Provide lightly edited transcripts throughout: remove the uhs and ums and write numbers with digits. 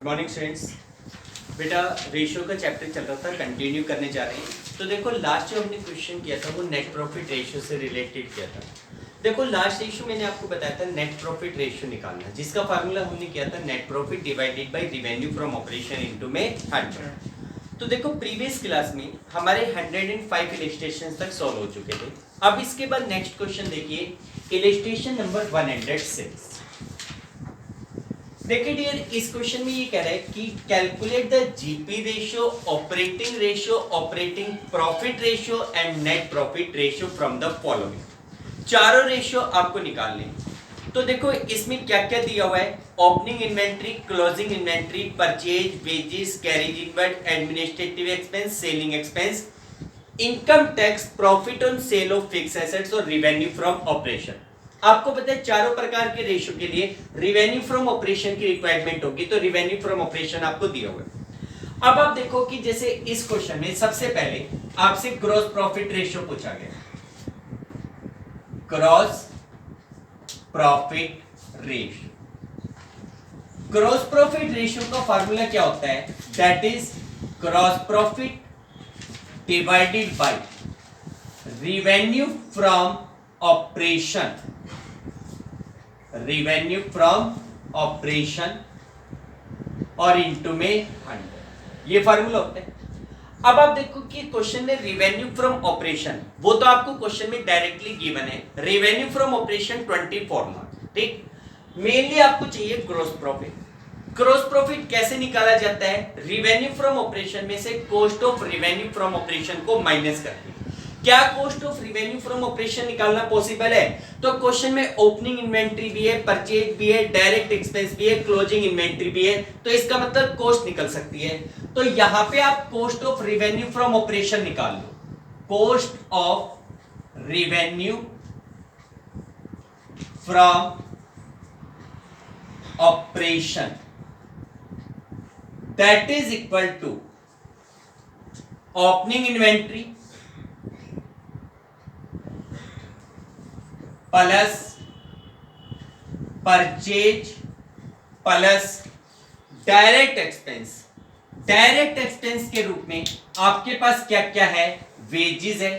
Good morning students. बेटा ratio का chapter चल रहा था, कंटिन्यू करने जा रहे हैं। तो देखो लास्ट जो हमने क्वेश्चन किया था वो नेट प्रॉफिट रेशियो से रिलेटेड किया था। देखो लास्ट रेशियो मैंने आपको बताया था नेट प्रॉफिट रेशियो निकालना, जिसका फार्मूला हमने किया था net profit divided by revenue from operation into में 100। तो देखो प्रीवियस क्लास में हमारे 105 इलस्ट्रेशन तक सॉल्व हो चुके थे। अब इसके बाद नेक्स्ट क्वेश्चन देखिए, इलस्ट्रेशन नंबर 106। देखिए डियर, इस क्वेश्चन में ये कह रहा है कि calculate the GP ratio, operating profit ratio and net profit ratio from the following. चारों रेशियो आपको निकालने हैं। तो देखो इसमें क्या क्या दिया हुआ है, opening inventory, closing inventory, purchase, wages, carriage inward, administrative expense, selling expense, income tax, profit on sale of fix assets और रिवेन्यू फ्रॉम ऑपरेशन। आपको पता है चारों प्रकार के रेशियो के लिए रिवेन्यू फ्रॉम ऑपरेशन की रिक्वायरमेंट होगी, तो रिवेन्यू फ्रॉम ऑपरेशन आपको दिया हुआ है। अब आप देखो कि जैसे इस क्वेश्चन में सबसे पहले आपसे ग्रॉस प्रॉफिट रेशियो पूछा गया। Gross profit ratio, gross profit ratio का फार्मूला क्या होता है, that is gross profit divided by revenue from operation, revenue from operation और इनटू में 100, ये फार्मूला होता है। अब आप देखो कि क्वेश्चन में रिवेन्यू फ्रॉम ऑपरेशन, वो तो आपको क्वेश्चन में डायरेक्टली गिवन है, रिवेन्यू फ्रॉम ऑपरेशन 24 लाख, ठीक। मेनली आपको चाहिए ग्रॉस प्रॉफिट। ग्रॉस प्रॉफिट कैसे निकाला जाता है, रिवेन्यू फ्रॉम ऑपरेशन में से cost of revenue from operation को माइनस करके। क्या cost of revenue from operation निकालना पॉसिबल है, तो क्वेश्चन में ओपनिंग इन्वेंट्री भी है, परचेज भी है, डायरेक्ट एक्सपेंस भी है, क्लोजिंग इन्वेंट्री भी है, तो इसका मतलब कॉस्ट निकल सकती है। तो यहां पे आप cost of revenue from operation निकाल लो, cost of revenue from operation that is equal to opening inventory plus purchase plus direct expense. Direct expense के रूप में आपके पास क्या क्या है, वेजेस है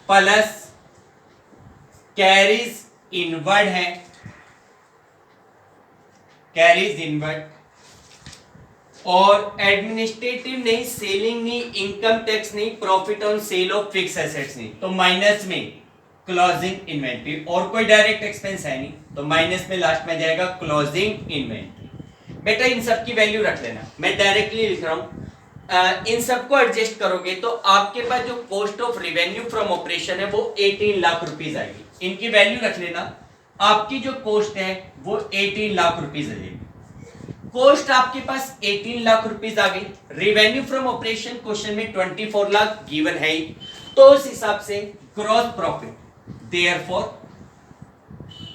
प्लस कैरीज इनवर्ड है, कैरीज इनवर्ड, और एडमिनिस्ट्रेटिव नहीं, सेलिंग नहीं, इनकम टैक्स नहीं, profit on sale of fix assets नहीं, तो माइनस में क्लोजिंग इन्वेंट्री, और कोई डायरेक्ट एक्सपेंस है नहीं, तो माइनस में लास्ट में जाएगा क्लोजिंग इन्वेंट्री। बेटा इन सब की वैल्यू रख लेना, मैं डायरेक्टली लिख रहा हूं। इन सबको एडजस्ट करोगे तो आपके पास जो cost of revenue from operation है वो 18 लाख रुपीस आएगी। इनकी वैल्यू रख लेना, आपकी जो कॉस्ट है वो 18 लाख रुपीस आएगी। कॉस्ट आपके पास 18 लाख रुपीस आ गई, रिवेन्यू फ्रॉम ऑपरेशन क्वेश्चन में 24 लाख गिवन है ही, तो उस हिसाब से gross profit, therefore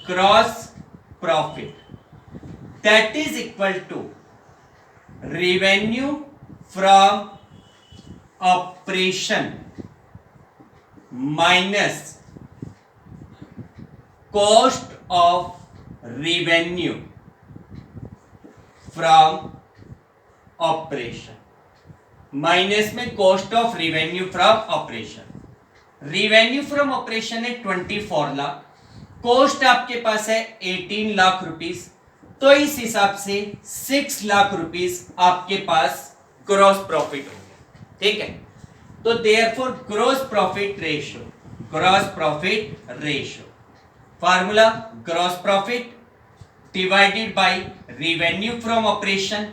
gross profit that is equal to revenue from operation minus cost of revenue from operation, minus में cost of revenue from operation. Revenue from operation है 24 lakh, cost आपके पास है 18 लाख रुपीस, तो इस हिसाब से 6 लाख रुपीस आपके पास ग्रॉस प्रॉफिट हो गया, ठीक है। तो therefore gross profit ratio, gross profit ratio formula gross profit divided by revenue from operation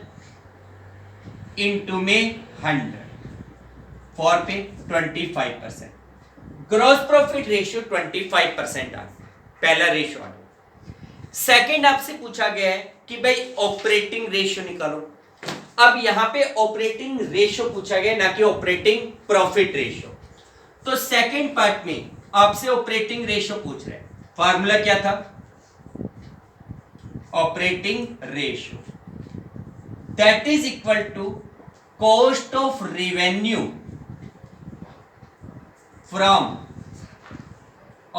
into में 100 फॉर पे 25%। ग्रॉस प्रॉफिट रेशियो 25% आ गया, पहला रेशियो आ गया। सेकंड आपसे पूछा गया है कि भाई ऑपरेटिंग रेशियो निकालो। अब यहां पे ऑपरेटिंग रेशियो पूछा गया, ना कि ऑपरेटिंग प्रॉफिट रेशियो। तो सेकंड पार्ट में आपसे ऑपरेटिंग रेशियो पूछ रहे हैं, फार्मूला क्या था, operating ratio that is equal to cost of revenue from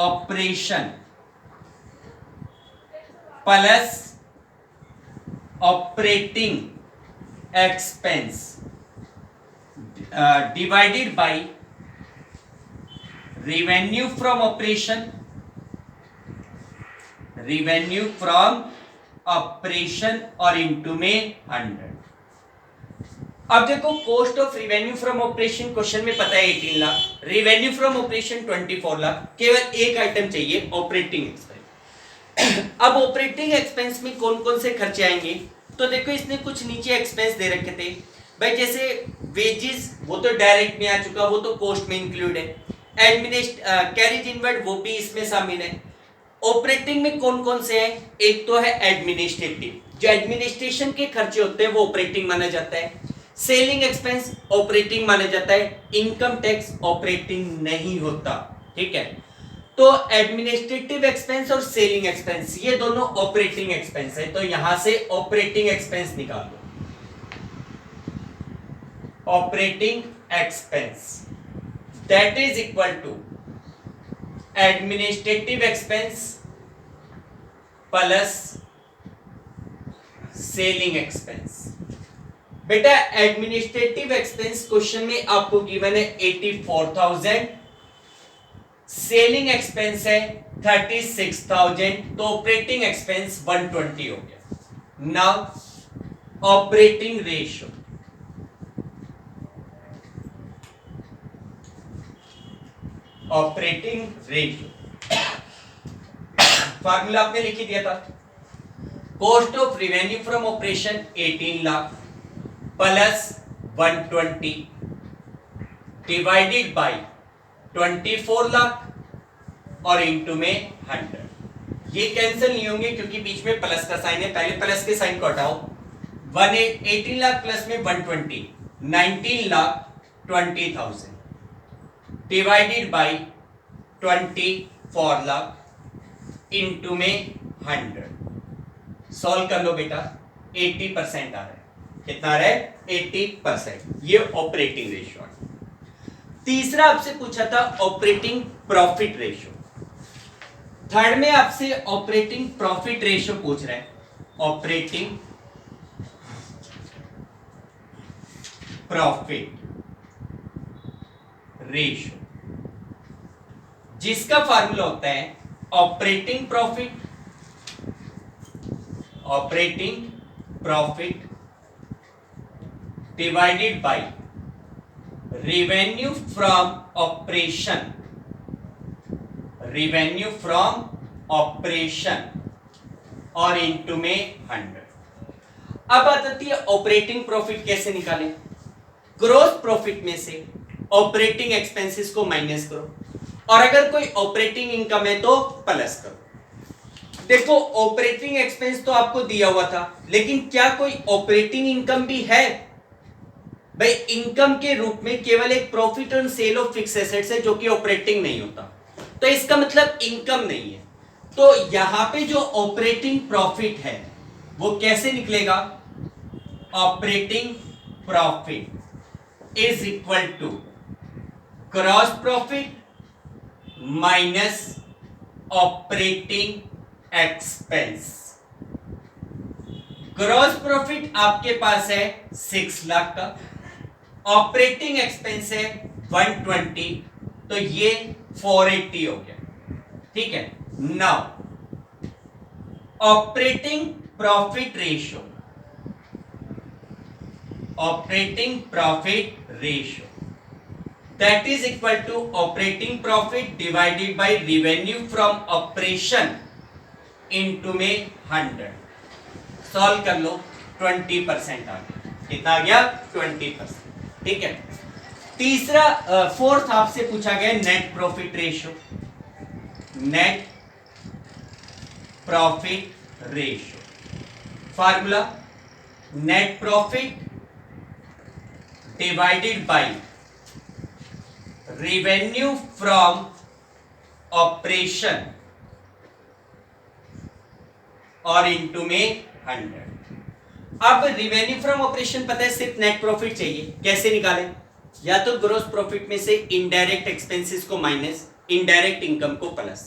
operation plus operating expense divided by revenue from operation, revenue from operation और इनटू में 100। अब देखो cost of revenue from operation question में पता है 18 lakh, revenue from operation 24 lakh, केवल एक item चाहिए ऑपरेटिंग एक्सपेंस। अब ऑपरेटिंग एक्सपेंस में कौन कौन से खर्चे आएंगे, तो देखो इसने कुछ नीचे एक्सपेंस दे रखे थे भाई, जैसे वेजेस वो तो डायरेक्ट में आ चुका, वो तो कॉस्ट में इंक्लूड है, कैरिज इनवर्ड वो भी इसमें शामिल है। ऑपरेटिंग में कौन कौन से हैं, एक तो है एडमिनिस्ट्रेटिव, जो एडमिनिस्ट्रेशन के खर्चे होते हैं वो ऑपरेटिंग माना जाता है, सेलिंग एक्सपेंस ऑपरेटिंग माना जाता है, इनकम टैक्स ऑपरेटिंग नहीं होता, ठीक है। तो एडमिनिस्ट्रेटिव एक्सपेंस और सेलिंग एक्सपेंस ये दोनों ऑपरेटिंग एक्सपेंस है, तो यहां से ऑपरेटिंग एक्सपेंस निकाल दो, operating expense that is equal to administrative expense plus selling expense. बेटा एडमिनिस्ट्रेटिव एक्सपेंस क्वेश्चन में आपको गिवन है 84,000, सेलिंग एक्सपेंस है 36,000, तो ऑपरेटिंग एक्सपेंस 120 हो गया। Now operating ratio, operating ratio formula आपने लिख ही दिया था, cost of revenue from operation 18 lakh plus 120 divided by 24 lakh और इनटू में 100। ये कैंसिल नहीं होंगे क्योंकि बीच में प्लस का साइन है, पहले प्लस के साइन को हटाओ। 18 लाख प्लस में 120 19 lakh 20,000 divided by 24 lakh into में 100। सॉल्व कर लो बेटा, 80% आ रहा है, कितना आ रहा है 80%। ये ऑपरेटिंग रेशियो। तीसरा आपसे पूछा था ऑपरेटिंग प्रॉफिट रेशियो, थर्ड में आपसे ऑपरेटिंग प्रॉफिट रेशियो पूछ रहा है, ऑपरेटिंग प्रॉफिट रेशियो जिसका फार्मूला होता है operating profit, operating profit divided by revenue from operation, revenue from operation और इनटू में 100। अब बात आती है ऑपरेटिंग प्रॉफिट कैसे निकालें। ग्रोस प्रॉफिट में से ऑपरेटिंग एक्सपेंसेस को माइनस करो और अगर कोई ऑपरेटिंग इनकम है तो प्लस करो। देखो ऑपरेटिंग एक्सपेंस तो आपको दिया हुआ था, लेकिन क्या कोई ऑपरेटिंग इनकम भी है भाई? इनकम के रूप में केवल एक profit on sale of fix assets है जो कि ऑपरेटिंग नहीं होता, तो इसका मतलब इनकम नहीं है। तो यहां पे जो ऑपरेटिंग प्रॉफिट है वो कैसे निकलेगा, operating profit is equal to gross profit minus operating expense. Gross profit आपके पास है 6 लाख का, ऑपरेटिंग एक्सपेंस है 120, तो ये 480 हो गया, ठीक है। Now operating profit ratio, operating profit ratio that is equal to operating profit divided by revenue from operation into में 100। सॉल्व कर लो, 20% आ गया। कितना आ गया? 20%, ठीक है। तीसरा फोर्थ आपसे पूछा गया net profit ratio, net profit ratio formula net profit divided by revenue from operation और इनटू में 100। अब रेवेन्यू फ्रॉम ऑपरेशन पता है, सिर्फ नेट प्रॉफिट चाहिए, कैसे निकालें? या तो ग्रोस प्रॉफिट में से इनडायरेक्ट एक्सपेंसेस को माइनस, इनडायरेक्ट इनकम को प्लस।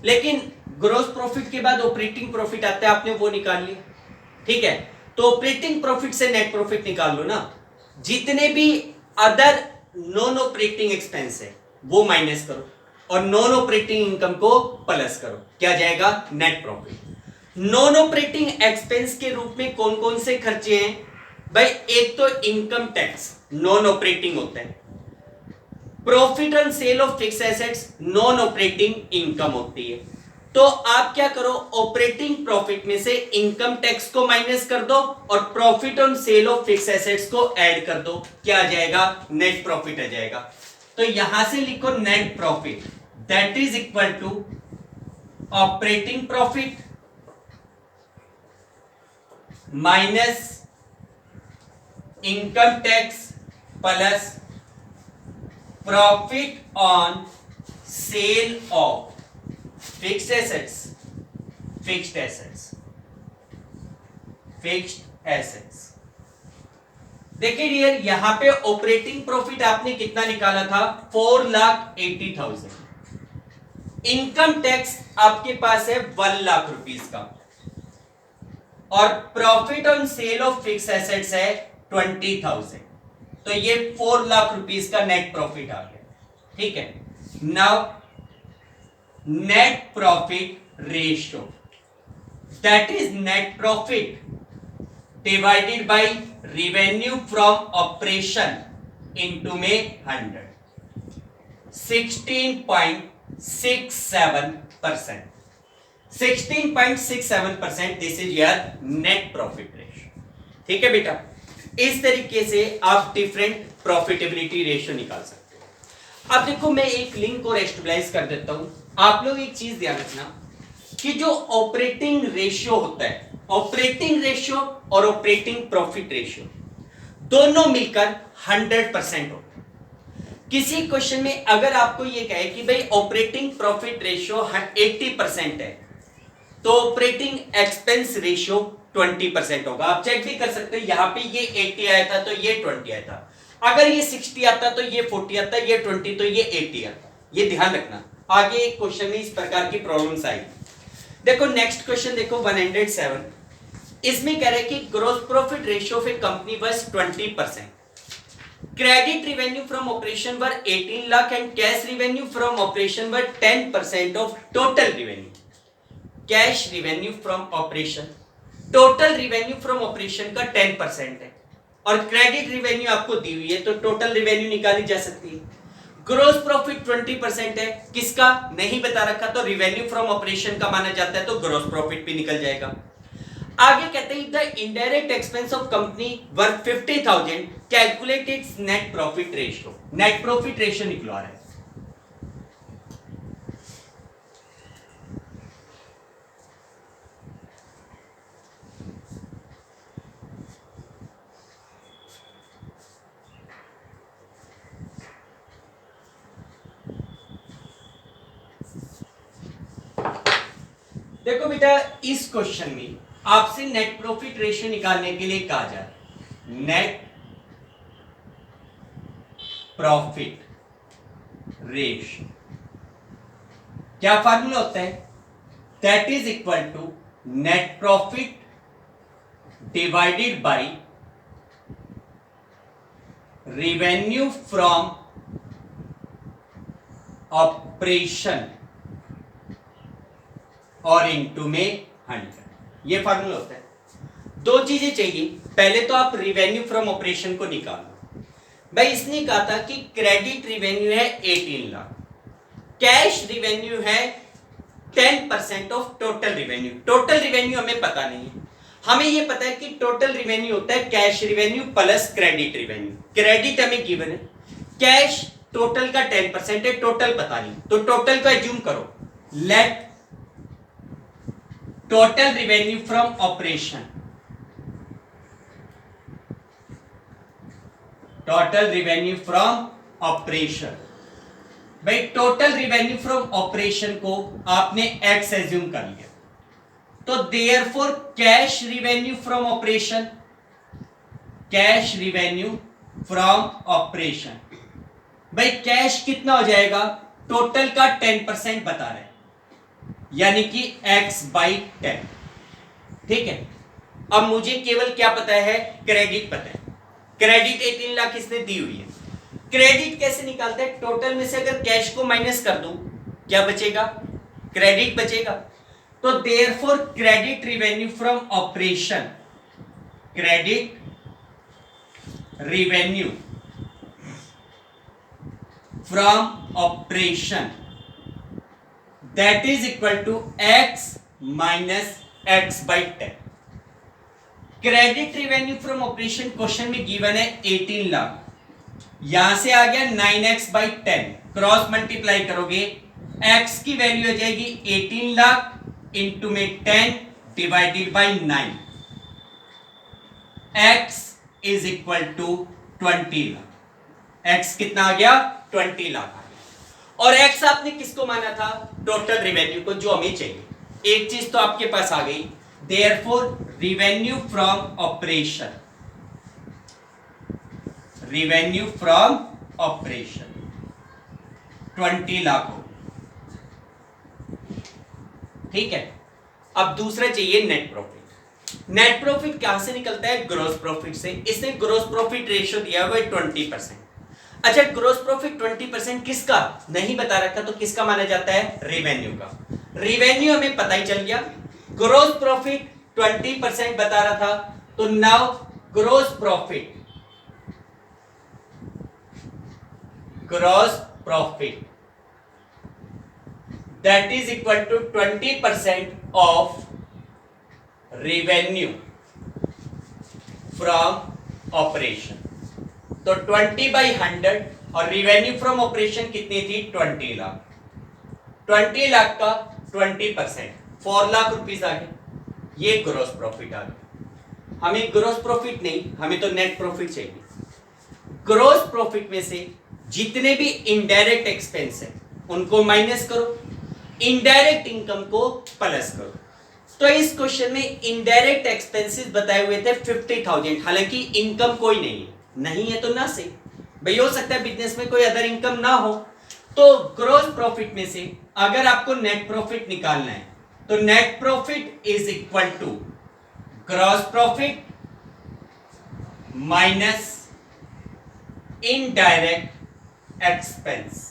लेकिन ग्रोस प्रॉफिट के बाद ऑपरेटिंग प्रॉफिट आता है, आपने वो निकाल लिया, ठीक है। तो ऑपरेटिंग प्रॉफिट से नेट प्रॉफिट निकाल लो ना, जितने भी अदर नॉन ऑपरेटिंग एक्सपेंस है वो माइनस करो और नॉन ऑपरेटिंग इनकम को प्लस करो, क्या जाएगा? Net profit. Non operating expense के रूप में कौन कौन से खर्चे हैं भाई? एक तो इनकम टैक्स नॉन ऑपरेटिंग होता है, profit on sale of fix assets non operating income होती है। तो आप क्या करो, ऑपरेटिंग प्रॉफिट में से इनकम टैक्स को माइनस कर दो और profit on sale of fix assets को ऐड कर दो, क्या आ जाएगा? नेट प्रॉफिट आ जाएगा। तो यहां से लिखो net profit that is equal to operating profit minus income tax plus profit on sale of fixed assets, fixed assets, fixed assets. देखिए डियर, यहां पे ऑपरेटिंग प्रॉफिट आपने कितना निकाला था? 4,80,000। इनकम टैक्स आपके पास है 1 लाख रुपीस का और profit on sale of fix assets है 20,000। तो ये 4 लाख रुपीस का नेट प्रॉफिट आ गया, ठीक है। Now net profit ratio that is net profit divided by revenue from operation into में 100, 16.67%। 16.67% this is your net profit ratio, ठीक है बेटा। इस तरीके से आप डिफरेंट प्रॉफिटेबिलिटी रेशियो निकाल सकते हो। अब देखो मैं एक लिंक को रेस्टलाइज कर देता हूं। आप लोग एक चीज ध्यान रखना कि जो ऑपरेटिंग रेशियो होता है, ऑपरेटिंग रेशियो और ऑपरेटिंग प्रॉफिट रेशियो दोनों मिलकर 100% होता है। किसी क्वेश्चन में अगर आपको यह कहे कि भाई ऑपरेटिंग प्रॉफिट रेशियो 80% है तो ऑपरेटिंग एक्सपेंस रेशियो 20% होगा। आप चेक भी कर सकते हैं, यहां पे ये 80 आया था तो ये 20 आया था, अगर ये 60 आता तो ये 40 आता, ये 20 तो ये 80 आता। ये ध्यान रखना, आगे एक क्वेश्चन में इस प्रकार की प्रॉब्लम्स आएगी। देखो नेक्स्ट क्वेश्चन देखो 107। इसमें कह रहे हैं कि gross profit ratio of A company was 20%, credit revenue from operation were 18 lakh and cash revenue from operation were 10% of total revenue. Cash revenue from operation, total revenue from operation का 10% है और credit revenue आपको दी हुई है तो total revenue निकाली जा सकती है। ग्रॉस प्रॉफिट 20% है, किसका नहीं बता रखा तो रेवेन्यू फ्रॉम ऑपरेशन का माना जाता है तो ग्रॉस प्रॉफिट भी निकल जाएगा। आगे कहते हैं the indirect expense of company were 50,000, calculate its net profit ratio. Net profit ratio निकलवा रहा है। देखो बेटा, इस क्वेश्चन में आपसे नेट प्रॉफिट रेशियो निकालने के लिए कहा जा रहा है। नेट प्रॉफिट रेशियो क्या फार्मूला होता है? That is equal to net profit divided by revenue from operation और इनटू में 100। ये फार्मूला होता है। दो चीजें चाहिए, पहले तो आप रेवेन्यू फ्रॉम ऑपरेशन को निकालो। भाई इसने कहा था कि क्रेडिट रेवेन्यू है 18 लाख, कैश रेवेन्यू है 10% of total revenue. Total revenue हमें पता नहीं है, हमें यह पता है कि टोटल रेवेन्यू होता है cash revenue plus credit revenue. Credit हमें गिवन है, कैश टोटल का 10% है, टोटल पता नहीं तो टोटल का एज्यूम करो। Let total revenue from operation, total revenue from operation. भाई टोटल रेवेन्यू फ्रॉम ऑपरेशन को आपने एक्स एज्यूम कर लिया तो therefore cash revenue from operation, cash revenue from operation, भाई कैश कितना हो जाएगा? टोटल का 10% बता रहे हैं यानी कि x/10, ठीक है। अब मुझे केवल क्या पता है, क्रेडिट पता है। क्रेडिट 18 लाख इसने दी हुई है। क्रेडिट कैसे निकालते हैं, टोटल में से अगर कैश को माइनस कर दूं क्या बचेगा, क्रेडिट बचेगा। तो therefore credit revenue from operation, credit revenue from operation that is equal to x minus x by 10। Credit revenue from operation question में गिवन है 18 लाख, यहां से आ गया 9x बाई 10, क्रॉस मल्टीप्लाई करोगे x की वैल्यू हो जाएगी 18 लाख इंटू में 10 divided by 9, x is equal to 20 lakh. x कितना आ गया, 20 लाख आ गया। और x आपने किसको माना था, टोटल रिवेन्यू को, जो हमें चाहिए। एक चीज तो आपके पास आ गई, therefore revenue from operation, revenue from operation 20 lakh हो, ठीक है। अब दूसरा चाहिए नेट प्रॉफिट। नेट प्रॉफिट कहां से निकलता है, ग्रॉस प्रॉफिट से। इसने ग्रॉस प्रॉफिट रेशियो दिया हुआ है 20%। अच्छा, ग्रॉस प्रॉफिट 20% किसका नहीं बता रखा, तो किसका माना जाता है, रेवेन्यू का। रेवेन्यू हमें पता ही चल गया, ग्रॉस प्रॉफिट 20% बता रहा था, तो now gross profit, gross profit that is equal to 20% of revenue from operation. तो 20/100 और रेवेन्यू फ्रॉम ऑपरेशन कितनी थी, 20 लाख। 20 लाख का 20% 4 लाख रुपीस आ गए, ये ग्रॉस प्रॉफिट आ गया। हमें ग्रॉस प्रॉफिट नहीं, हमें तो नेट प्रॉफिट चाहिए। ग्रॉस प्रॉफिट में से जितने भी इनडायरेक्ट एक्सपेंस है उनको माइनस करो, इनडायरेक्ट इनकम को प्लस करो। तो इस क्वेश्चन में इनडायरेक्ट एक्सपेंसेस बताए हुए थे 50,000, हालांकि इनकम कोई नहीं है, नहीं है तो ना से भाई, हो सकता है बिजनेस में कोई अदर इनकम ना हो। तो ग्रॉस प्रॉफिट में से अगर आपको नेट प्रॉफिट निकालना है, तो net profit is equal to gross profit minus indirect expense.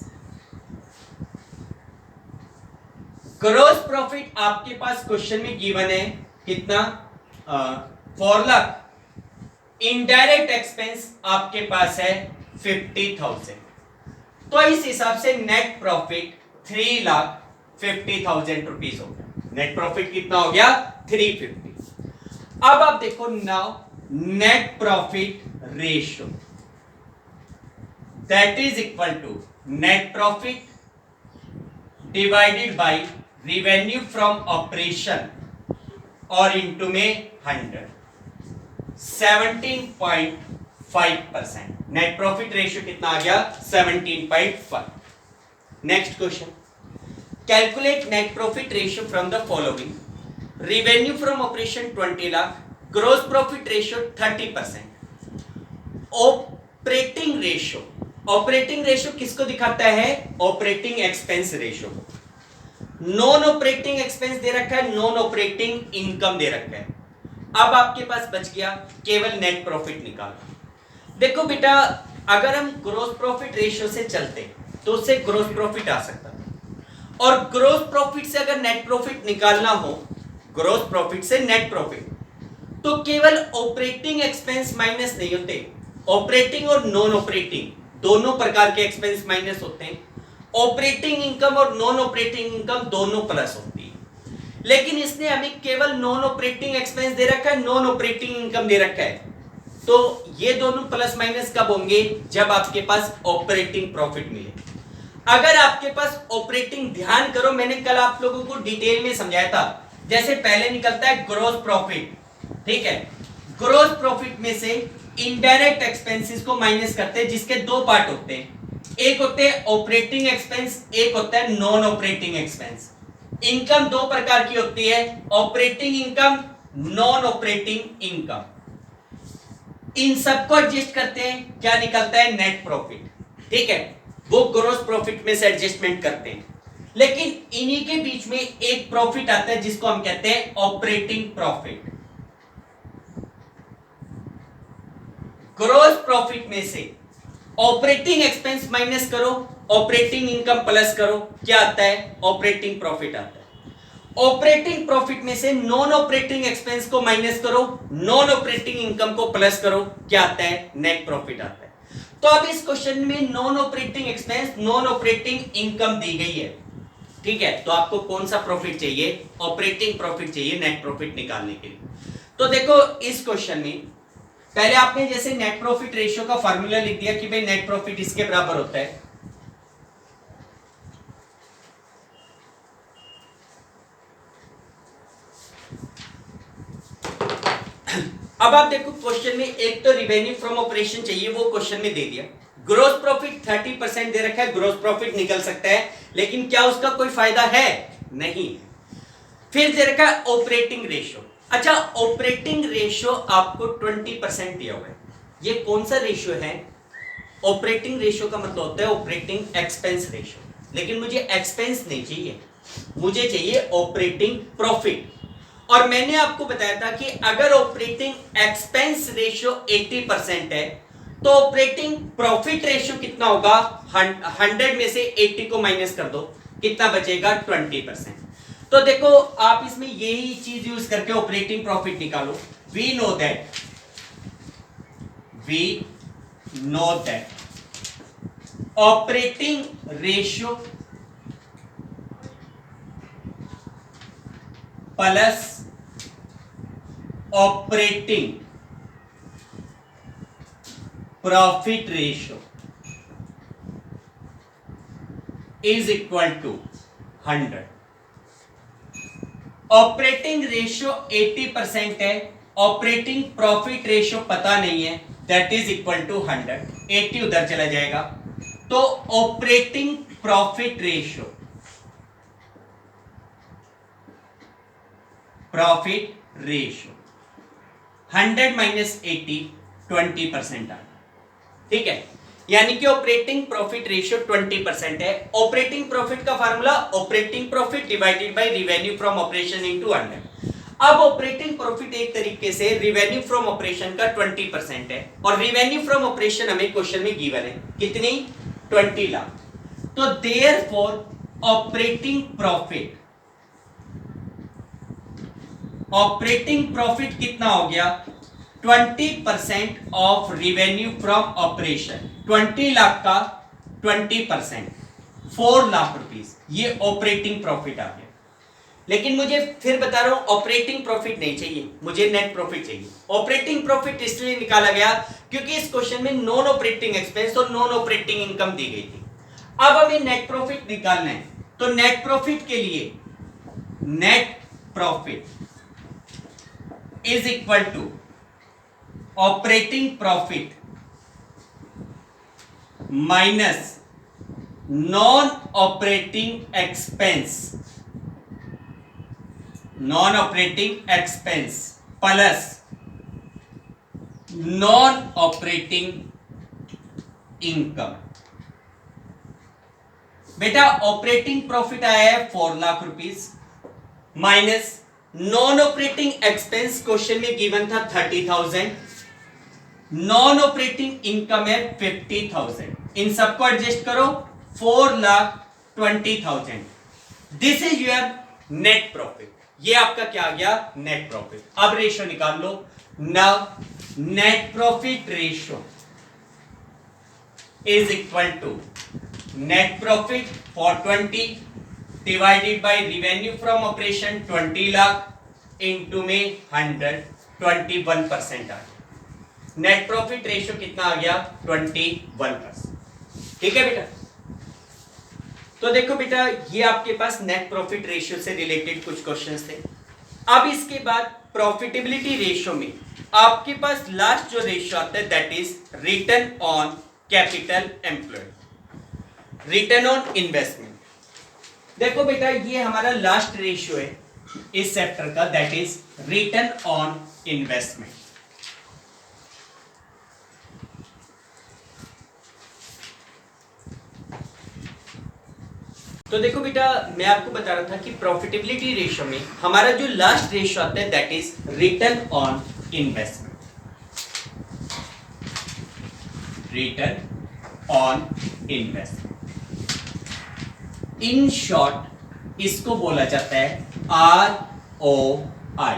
Gross profit आपके पास क्वेश्चन में गिवन है कितना, 4 लाख। इनडायरेक्ट एक्सपेंस आपके पास है 50,000, तो इस हिसाब से नेट प्रॉफिट 3,50,000 रुपीज हो गया। नेट प्रॉफिट कितना हो गया, 350। अब आप देखो now net profit ratio that is equal to net profit divided by revenue from operation और इंटू में 100, 17.5%। नेट प्रॉफिट रेशियो कितना आ गया, 17.5। Next question, calculate net profit ratio from the following, revenue from operation 20 lakh, gross profit ratio 30%, operating ratio. Operating ratio किसको दिखाता है, operating expense ratio को। Non operating expense दे रखा है, नॉन ऑपरेटिंग इनकम दे रखा है। अब आपके पास बच गया केवल नेट प्रॉफिट निकालना। देखो बेटा, अगर हम ग्रॉस प्रॉफिट रेशियो से चलते तो उससे ग्रॉस प्रॉफिट आ सकता था, और ग्रॉस प्रॉफिट से अगर नेट प्रॉफिट निकालना हो, ग्रॉस प्रॉफिट से नेट प्रॉफिट, तो केवल ऑपरेटिंग एक्सपेंस माइनस नहीं होते, ऑपरेटिंग और नॉन ऑपरेटिंग दोनों प्रकार के एक्सपेंस माइनस होते हैं। ऑपरेटिंग इनकम और नॉन ऑपरेटिंग इनकम दोनों प्लस होती है, लेकिन इसने हमें केवल नॉन ऑपरेटिंग एक्सपेंस दे रखा है, नॉन ऑपरेटिंग इनकम दे रखा है। तो ये दोनों प्लस माइनस कब होंगे, जब आपके पास ऑपरेटिंग प्रॉफिट मिले। अगर आपके पास ऑपरेटिंग, ध्यान करो मैंने कल आप लोगों को डिटेल में समझाया था, जैसे पहले निकलता है ग्रॉस प्रॉफिट, ठीक है। ग्रॉस प्रॉफिट में से इनडायरेक्ट एक्सपेंसेस को माइनस करते हैं, जिसके दो पार्ट होते हैं, एक होते हैं ऑपरेटिंग एक्सपेंस, एक होता है नॉन ऑपरेटिंग एक्सपेंस। इनकम दो प्रकार की होती है, operating income, non operating income. इन सबको एडजस्ट करते हैं, क्या निकलता है, नेट प्रॉफिट, ठीक है। वो ग्रॉस प्रॉफिट में से एडजस्टमेंट करते हैं, लेकिन इन्हीं के बीच में एक प्रॉफिट आता है जिसको हम कहते हैं ऑपरेटिंग प्रॉफिट। ग्रॉस प्रॉफिट में से ऑपरेटिंग एक्सपेंस माइनस करो, ऑपरेटिंग इनकम प्लस करो, क्या आता है? ऑपरेटिंग प्रॉफिट आता है। ऑपरेटिंग प्रॉफिट में से नॉन ऑपरेटिंग एक्सपेंस को माइनस करो, नॉन ऑपरेटिंग इनकम को प्लस करो, क्या आता है? नेट प्रॉफिट आता है। तो अब इस क्वेश्चन में non operating expense, non operating income दी गई है, ठीक है। तो आपको कौन सा प्रॉफिट चाहिए? ऑपरेटिंग प्रॉफिट चाहिए नेट प्रॉफिट निकालने के लिए। तो देखो इस क्वेश्चन में पहले आपने जैसे नेट प्रॉफिट रेशियो का फार्मूला लिख दिया कि भाई नेट प्रॉफिट इसके बराबर होता है, अब आप देखो क्वेश्चन में एक तो रिवेन्यू फ्रॉम ऑपरेशन चाहिए, वो क्वेश्चन में दे दिया। ग्रोस प्रॉफिट 30% दे रखा है, ग्रोस प्रॉफिट निकल सकता है, लेकिन क्या उसका कोई फायदा है? नहीं। फिर दे रखा है ऑपरेटिंग रेशियो। अच्छा, ऑपरेटिंग रेशियो आपको 20% दिया हुआ है। ये कौन सा रेशियो है? ऑपरेटिंग रेशियो का मतलब होता है ऑपरेटिंग एक्सपेंस रेशियो, लेकिन मुझे एक्सपेंस नहीं चाहिए, मुझे चाहिए ऑपरेटिंग प्रॉफिट। और मैंने आपको बताया था कि अगर ऑपरेटिंग एक्सपेंस रेशियो 80% है तो ऑपरेटिंग प्रॉफिट रेशियो कितना होगा? 100 में से 80 को माइनस कर दो, कितना बचेगा? 20%। तो देखो आप इसमें यही चीज यूज करके ऑपरेटिंग प्रॉफिट निकालो। We know that operating ratio plus operating profit ratio is equal to 100। Operating ratio 80% है, ऑपरेटिंग प्रॉफिट रेशियो पता नहीं है, दैट इज इक्वल टू 100। 80 उधर चला जाएगा, तो operating profit ratio, profit ratio 100 minus 80 20% आ, ठीक है। यानी कि ऑपरेटिंग प्रॉफिट रेशियो 20% है। ऑपरेटिंग प्रॉफिट का formula operating profit divided by revenue from operation into 100। अब ऑपरेटिंग प्रॉफिट एक तरीके से रिवेन्यू फ्रॉम ऑपरेशन का 20% है, और रिवेन्यू फ्रॉम ऑपरेशन हमें क्वेश्चन में गिवन है कितनी? 20 लाख। तो देयरफॉर ऑपरेटिंग प्रॉफिट कितना हो गया? 20% of revenue from operation. 20 lakh का 20% 4 लाख रुपीस, ये ऑपरेटिंग प्रॉफिट आ गया। लेकिन मुझे फिर बता रहा हूं ऑपरेटिंग प्रॉफिट नहीं चाहिए, मुझे नेट प्रॉफिट चाहिए। ऑपरेटिंग प्रॉफिट इसलिए निकाला गया क्योंकि इस क्वेश्चन में नॉन ऑपरेटिंग एक्सपेंस और नॉन ऑपरेटिंग इनकम दी गई थी। अब हमें नेट प्रॉफिट निकालना है, तो नेट प्रॉफिट के लिए net profit is equal to operating profit minus non operating expense plus non operating income. बेटा ऑपरेटिंग प्रॉफिट आया है 4 lakh rupees minus non operating expense question में गिवन था 30,000, नॉन ऑपरेटिंग इनकम है 50,000। इन सबको एडजस्ट करो, 4,20,000। This is your net profit. ये आपका क्या आ गया? Net profit. अब रेशियो निकाल लो। Now net profit ratio is equal to net profit for 20 divided by revenue from operation 20 lakh into में 100, 21% आ गया। नेट प्रॉफिट रेशियो कितना आ गया? 21%। ठीक है बेटा। तो देखो बेटा ये आपके पास नेट प्रॉफिट रेशियो से रिलेटेड कुछ क्वेश्चंस थे। अब इसके बाद प्रॉफिटेबिलिटी रेशियो में आपके पास लास्ट जो रेशियो आता है that is return on capital employed, return on investment. देखो बेटा ये हमारा लास्ट रेशियो है इस चैप्टर का, that is return on investment. तो देखो बेटा मैं आपको बता रहा था कि प्रॉफिटेबिलिटी रेशियो में हमारा जो लास्ट रेशियो आता है that is return on investment. Return on investment. In short इसको बोला जाता है ROI,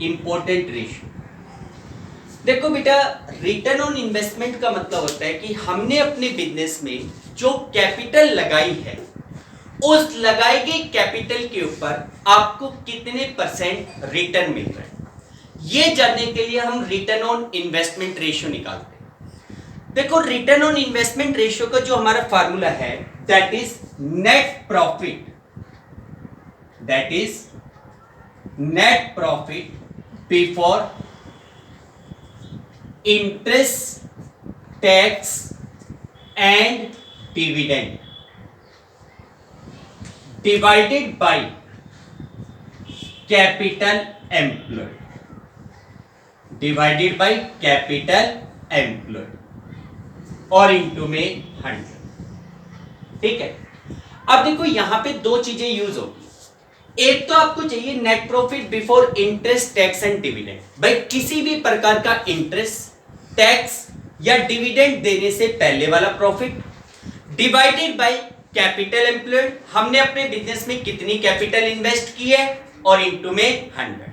इंपॉर्टेंट रेशियो। देखो बेटा, रिटर्न ऑन इन्वेस्टमेंट का मतलब होता है कि हमने अपने बिजनेस में जो कैपिटल लगाई है, उस लगाई गई कैपिटल के ऊपर आपको कितने % रिटर्न मिल रहा है, ये जानने के लिए हम रिटर्न ऑन इन्वेस्टमेंट रेशियो निकालते हैं। देखो, रिटर्न ऑन इन्वेस्टमेंट रेशियो का जो हमारा फार्मूला है, that is net profit, that is net profit before interest, tax and dividend divided by capital employed, divided by capital employed और इनटू में 100। ठीक है, अब देखो यहां पे दो चीजें यूज होगी। एक तो आपको चाहिए net profit before interest, tax and dividend. भाई किसी भी प्रकार का इंटरेस्ट, टैक्स या डिविडेंड देने से पहले वाला profit, divided by capital employed, हमने अपने बिजनेस में कितनी कैपिटल इन्वेस्ट की है, और इनटू में 100।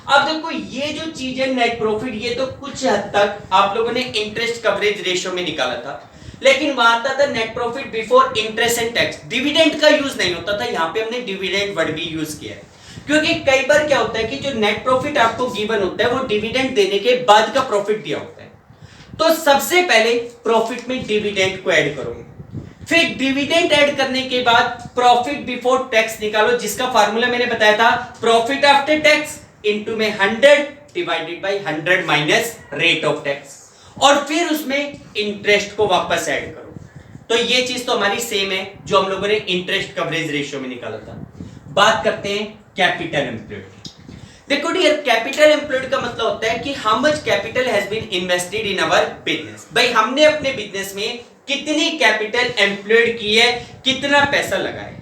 अब देखो ये जो चीज है नेट प्रॉफिट, ये तो कुछ हद तक आप लोगों ने इंटरेस्ट कवरेज रेशियो में निकाला था, लेकिन वहां आता था net profit before interest and tax, dividend का यूज नहीं होता था। यहां पे हमने डिविडेंड वर्ड भी यूज किया है, क्योंकि कई बार क्या होता है कि जो नेट प्रॉफिट आपको गिवन होता है वो डिविडेंड देने के बाद का प्रॉफिट दिया होता है। तो सबसे पहले प्रॉफिट में डिविडेंड को ऐड करो, फिर डिविडेंड ऐड करने के बाद प्रॉफिट बिफोर टैक्स निकालो, जिसका फार्मूला मैंने बताया था प्रॉफिट आफ्टर टैक्स इनटू में 100 divided by 100 minus rate of tax, और फिर उसमें इंटरेस्ट को वापस ऐड करो। तो ये चीज तो हमारी सेम है जो हम लोगों ने इंटरेस्ट कवरेज रेशियो में निकाला था। बात करते हैं कैपिटल एम्प्लॉयड। देखो डियर, कैपिटल एम्प्लॉयड का मतलब होता है कि how much capital has been invested in our business. भाई हमने अपने बिजनेस में कितनी कैपिटल एम्प्लॉयड की है, कितना पैसा लगाया है।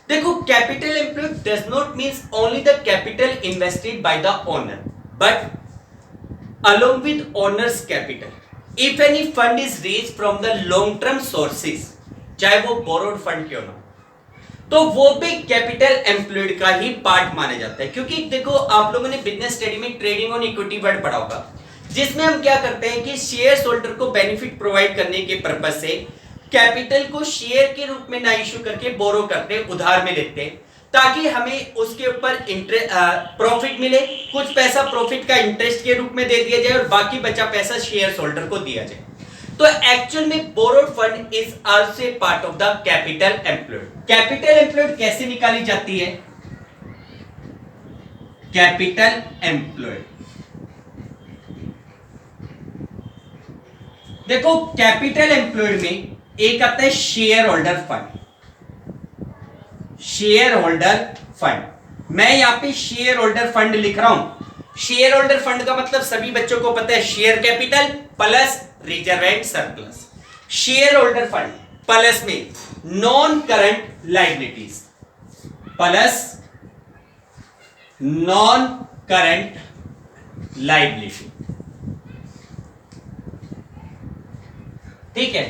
देखो, capital employed does not means only the capital invested by the owner, but along with owner's capital if any fund is raised from the long term sources, चाहे वो borrowed fund क्यों ना, तो वो भी कैपिटल एम्प्लॉयड का ही part माना जाता है। क्योंकि देखो, आप लोगों ने बिजनेस स्टडी में ट्रेडिंग ऑन इक्विटी वर्ड पढ़ा होगा, जिसमें हम क्या करते हैं कि शेयर होल्डर को बेनिफिट प्रोवाइड करने के पर्पस से कैपिटल को शेयर के रूप में ना इश्यू करके बोरो करते हैं, उधार में लेते हैं, ताकि हमें उसके ऊपर प्रॉफिट मिले। कुछ पैसा प्रॉफिट का इंटरेस्ट के रूप में दे दिया जाए और बाकी बचा पैसा शेयर होल्डर को दिया जाए। तो एक्चुअल में borrowed fund is also part of the capital employed. Capital employed कैसे निकाली जाती है? कैपिटल एम्प्लॉयड, देखो कैपिटल एम्प्लॉयड में एक आता है share holder fund. Share holder fund, मैं यहां पे शेयर होल्डर फंड लिख रहा हूं। शेयर होल्डर फंड का मतलब सभी बच्चों को पता है, share capital plus reserve and surplus. Share holder fund plus में non current liabilities plus non current liability. ठीक है,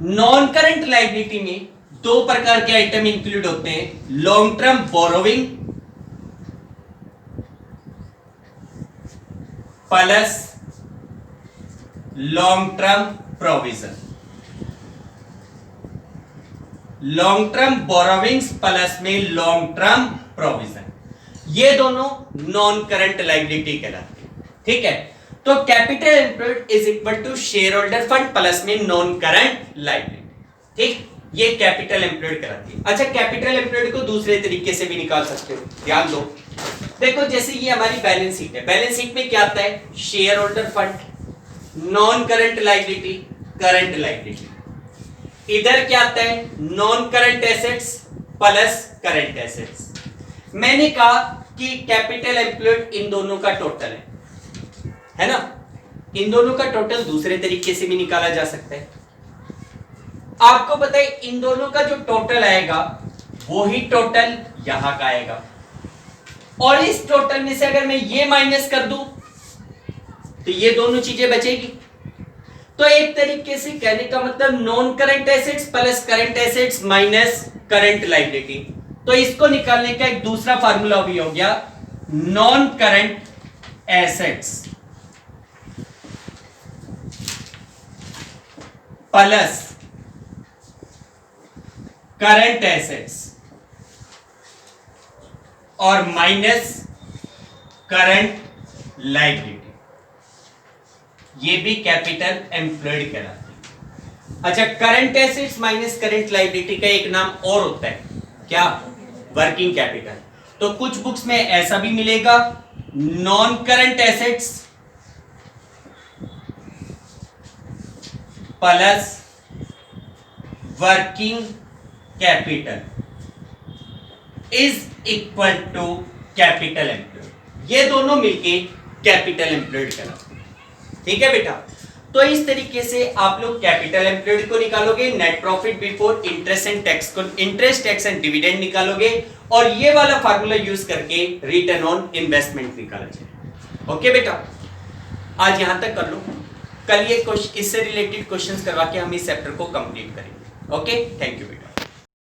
नॉन करंट लायबिलिटी में दो प्रकार के आइटम इंक्लूड होते हैं, long term borrowing plus long term provision. Long term borrowings plus में लॉन्ग टर्म प्रोविजन, ये दोनों नॉन करंट लायबिलिटी कहलाते हैं। ठीक है, तो capital employed is equal to share holder fund plus में नॉन करंट लायबिलिटी। ठीक, ये कैपिटल एम्प्लॉयड कहलाती है। अच्छा, कैपिटल एम्प्लॉयड को दूसरे तरीके से भी निकाल सकते हो, ध्यान दो। देखो जैसे ये हमारी बैलेंस शीट है, बैलेंस शीट में क्या आता है? Share holder fund, non current liability, current liability. इधर क्या आता है? Non current assets plus current assets. मैंने कहा कि कैपिटल एम्प्लॉयड इन दोनों का टोटल है ना। इन दोनों का टोटल दूसरे तरीके से भी निकाला जा सकता है। आपको पता है इन दोनों का जो टोटल आएगा वो ही टोटल यहां का आएगा, और इस टोटल में से अगर मैं ये माइनस कर दूं तो ये दोनों चीजें बचेगी। तो एक तरीके से कहने का मतलब non current assets plus current assets minus current liability. तो इसको निकालने का एक दूसरा फार्मूला भी हो गया, non current assets plus current assets और माइनस करंट लायबिलिटी, ये भी कैपिटल एम्प्लॉयड कहलाती है। अच्छा, current assets minus current liability का एक नाम और होता है, क्या? Working capital. तो कुछ बुक्स में ऐसा भी मिलेगा, non current assets plus working capital is equal to capital employed. ये दोनों मिलके कैपिटल एम्प्लॉयड कहलाते हैं। ठीक है बेटा, तो इस तरीके से आप लोग कैपिटल एम्प्लॉयड को निकालोगे, net profit before interest and tax को, इंटरेस्ट टैक्स एंड डिविडेंड निकालोगे, और ये वाला फार्मूला यूज करके रिटर्न ऑन इन्वेस्टमेंट निकाला जाए। ओके बेटा, आज यहां तक कर लो, कल ये इससे रिलेटेड क्वेश्चंस करवा के हम इस चैप्टर को कंप्लीट करेंगे। ओके, थैंक यू बेटा।